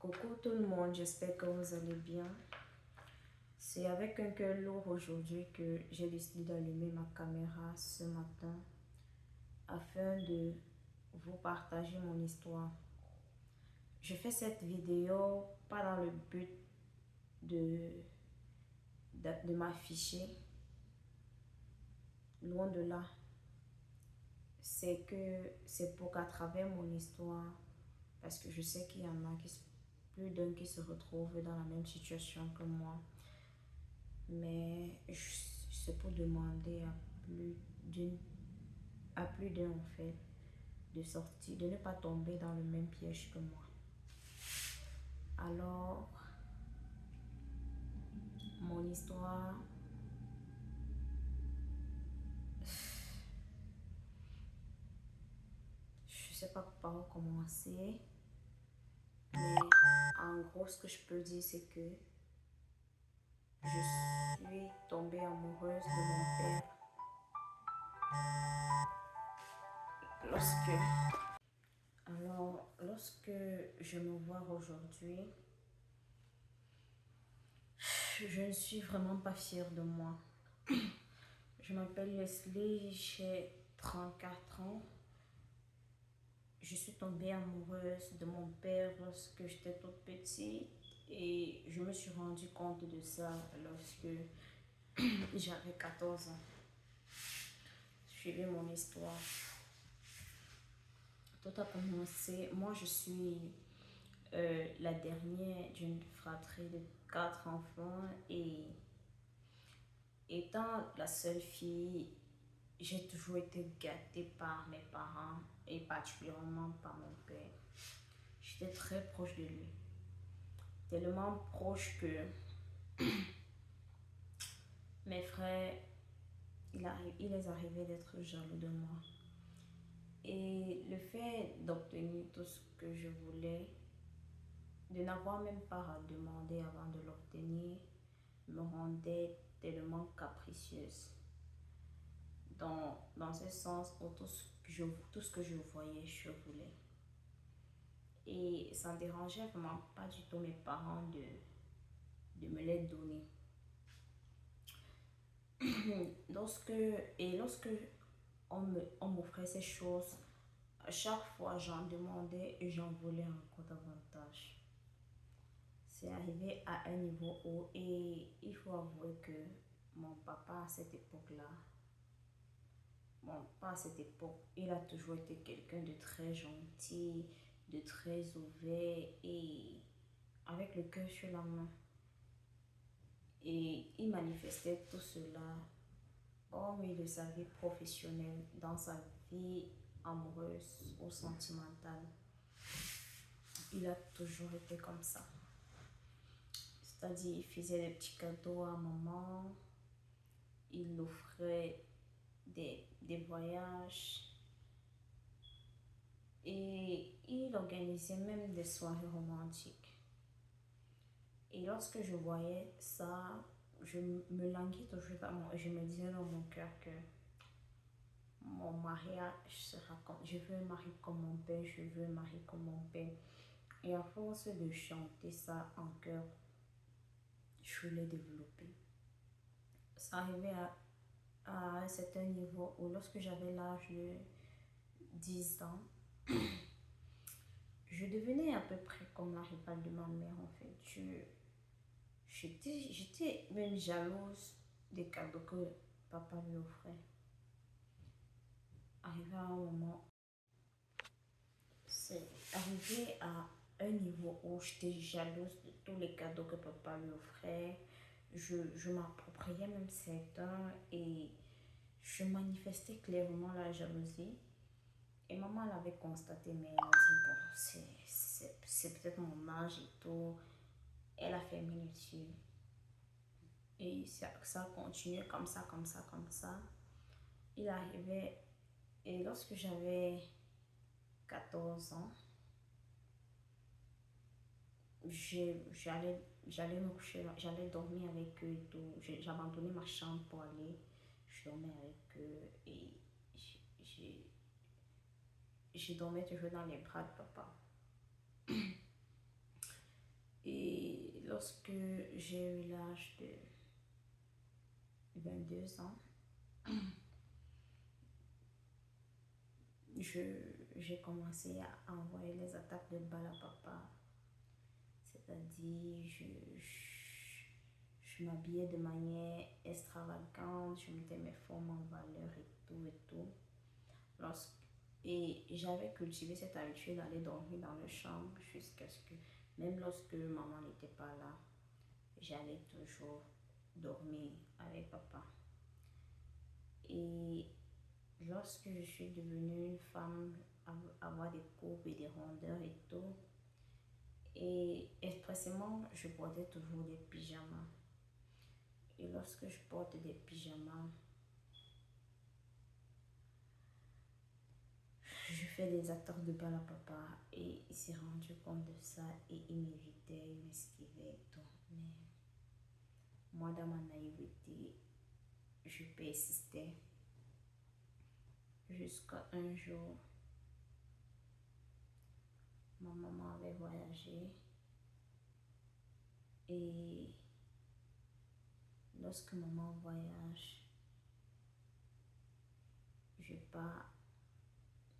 Coucou tout le monde, j'espère que vous allez bien. C'est avec un cœur lourd aujourd'hui que j'ai décidé d'allumer ma caméra ce matin afin de vous partager mon histoire. Je fais cette vidéo pas dans le but de m'afficher, loin de là. C'est pour qu'à travers mon histoire, parce que je sais qu'il y en a plus d'un qui se retrouve dans la même situation que moi. Mais c'est pour demander à plus d'un en fait de sortir, de ne pas tomber dans le même piège que moi. Alors, mon histoire, je sais pas par où commencer, mais en gros, ce que je peux dire, c'est que je suis tombée amoureuse de mon père lorsque, lorsque je me vois aujourd'hui. Je ne suis vraiment pas fière de moi. Je m'appelle Leslie, j'ai 34 ans. Je suis tombée amoureuse de mon père lorsque j'étais toute petite et je me suis rendu compte de ça lorsque j'avais 14 ans. Suivez mon histoire. Tout a commencé, moi je suis la dernière d'une fratrie de 4 enfants et étant la seule fille, j'ai toujours été gâtée par mes parents et particulièrement par mon père. J'étais très proche de lui. Tellement proche que mes frères, il les arrivait d'être jaloux de moi. Et le fait d'obtenir tout ce que je voulais, de n'avoir même pas à demander avant de l'obtenir, me rendait tellement capricieuse. Dans ce sens où tout ce que je voyais, je voulais. Et ça ne dérangeait vraiment pas du tout mes parents de me les donner. Lorsque on m'offrait ces choses, à chaque fois j'en demandais et j'en voulais encore davantage. C'est arrivé à un niveau où, et il faut avouer que mon papa à cette époque-là, il a toujours été quelqu'un de très gentil, de très ouvert et avec le cœur sur la main. Et il manifestait tout cela hormis de sa vie professionnelle, dans sa vie amoureuse ou sentimentale. Il a toujours été comme ça. C'est-à-dire, il faisait des petits cadeaux à maman, il offrait des voyages et il organisait même des soirées romantiques. Et lorsque je voyais ça, je me languis toujours je me disais dans mon cœur que mon mariage sera comme, je veux un mari comme mon père, je veux un mari comme mon père. Et à force de chanter ça en cœur, je l'ai développé. Ça arrivait à un certain niveau où lorsque j'avais l'âge de 10 ans, je devenais à peu près comme la rivale de ma mère en fait. J'étais même jalouse des cadeaux que papa lui offrait. Arrivé à un moment, c'est arrivé à un niveau où j'étais jalouse de tous les cadeaux que papa lui offrait. Je m'appropriais même certains et je manifestais clairement la jalousie. Et maman l'avait constaté, mais elle a dit, bon, c'est peut-être mon âge et tout. Elle a fermé les yeux. Et ça a continué comme ça, comme ça, comme ça. Il arrivait, et lorsque j'avais 14 ans, j'allais me coucher, j'allais dormir avec eux et tout. J'abandonnais ma chambre pour aller, je dormais avec eux et je dormais toujours dans les bras de papa. lorsque j'ai eu l'âge de 22 ans, j'ai commencé à envoyer les attaques de balle à papa. C'est-à-dire, je m'habillais de manière extravagante, je mettais mes formes en valeur et tout et tout. Et j'avais cultivé cette habitude d'aller dormir dans le chambre jusqu'à ce que, même lorsque maman n'était pas là, j'allais toujours dormir avec papa. Et lorsque je suis devenue une femme, avoir des courbes et des rondeurs et tout, et expressément, je portais toujours des pyjamas. Et lorsque je porte des pyjamas, je fais des attaques de balle à papa et il s'est rendu compte de ça et il m'évitait, il m'esquivait et tout. Mais moi, dans ma naïveté, je persistais jusqu'à un jour, ma maman avait voyagé et lorsque maman voyage, je pars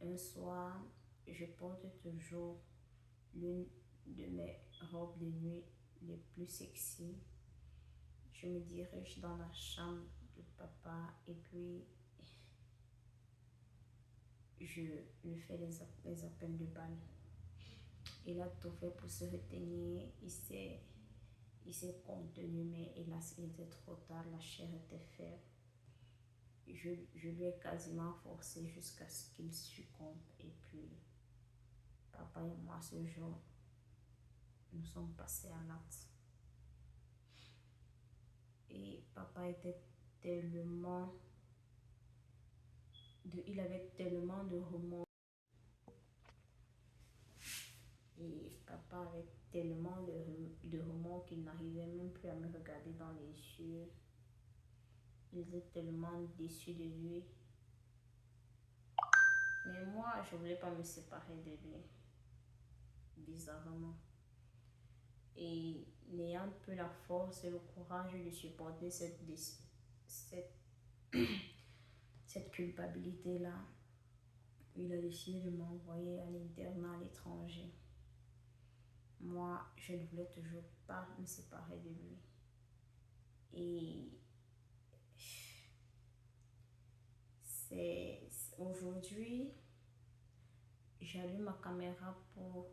un soir, je porte toujours l'une de mes robes de nuit les plus sexy. Je me dirige dans la chambre de papa et puis je lui fais les appels de balle. Il a tout fait pour se retenir, il s'est contenu, mais hélas, il était trop tard, la chair était faible. Je lui ai quasiment forcé jusqu'à ce qu'il succombe. Et puis, papa et moi, ce jour, nous sommes passés à l'acte. Et papa était tellement il avait tellement de remords. Et papa avait tellement de remords qu'il n'arrivait même plus à me regarder dans les yeux. Il était tellement déçu de lui. Mais moi, je ne voulais pas me séparer de lui, bizarrement. Et n'ayant plus la force et le courage de supporter cette culpabilité-là, il a décidé de m'envoyer à l'internat à l'étranger. Moi, je ne voulais toujours pas me séparer de lui. Et aujourd'hui, j'allume ma caméra pour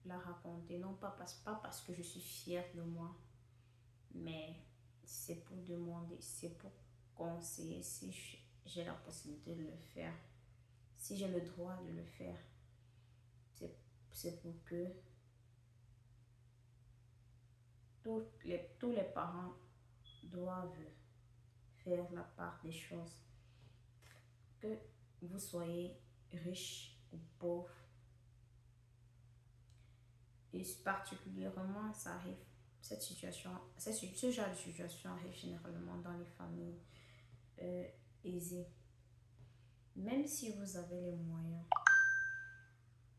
la raconter. Non pas parce que je suis fière de moi, mais c'est pour demander, c'est pour conseiller si j'ai la possibilité de le faire, si j'ai le droit de le faire. C'est pour que tous les parents doivent faire la part des choses. Que vous soyez riche ou pauvre. Et particulièrement, ça arrive, ce genre de situation arrive généralement dans les familles aisées. Même si vous avez les moyens,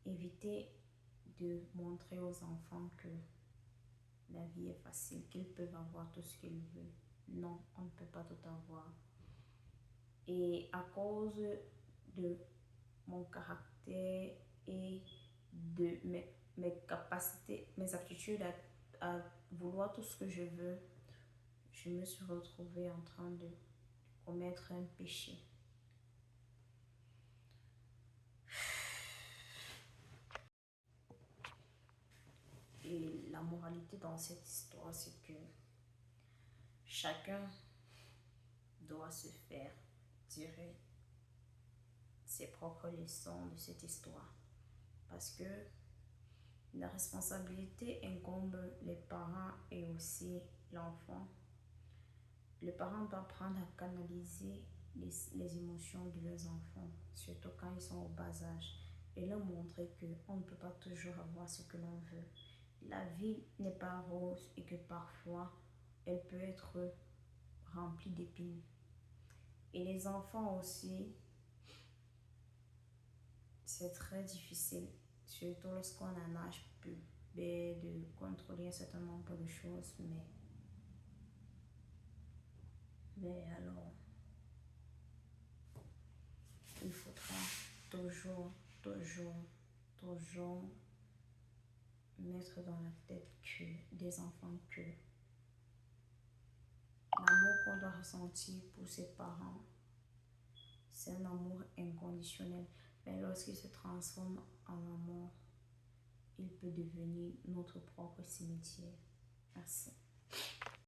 évitez de montrer aux enfants que la vie est facile, qu'ils peuvent avoir tout ce qu'ils veulent. Non, on ne peut pas tout avoir. Et à cause de mon caractère et de mes capacités, mes aptitudes à vouloir tout ce que je veux, je me suis retrouvée en train de commettre un péché. Et la moralité dans cette histoire, c'est que chacun doit se faire tirer ses propres leçons de cette histoire. Parce que la responsabilité incombe les parents et aussi l'enfant. Les parents doivent apprendre à canaliser les émotions de leurs enfants, surtout quand ils sont au bas âge, et leur montrer qu'on ne peut pas toujours avoir ce que l'on veut. La vie n'est pas rose et que parfois, elle peut être remplie d'épines. Et les enfants aussi, c'est très difficile, surtout lorsqu'on a un âge de contrôler un certain nombre de choses, mais alors, il faudra toujours, toujours, toujours mettre dans la tête que des enfants que l'amour qu'on doit ressentir pour ses parents, c'est un amour inconditionnel. Mais lorsqu'il se transforme en amour, il peut devenir notre propre cimetière. Merci.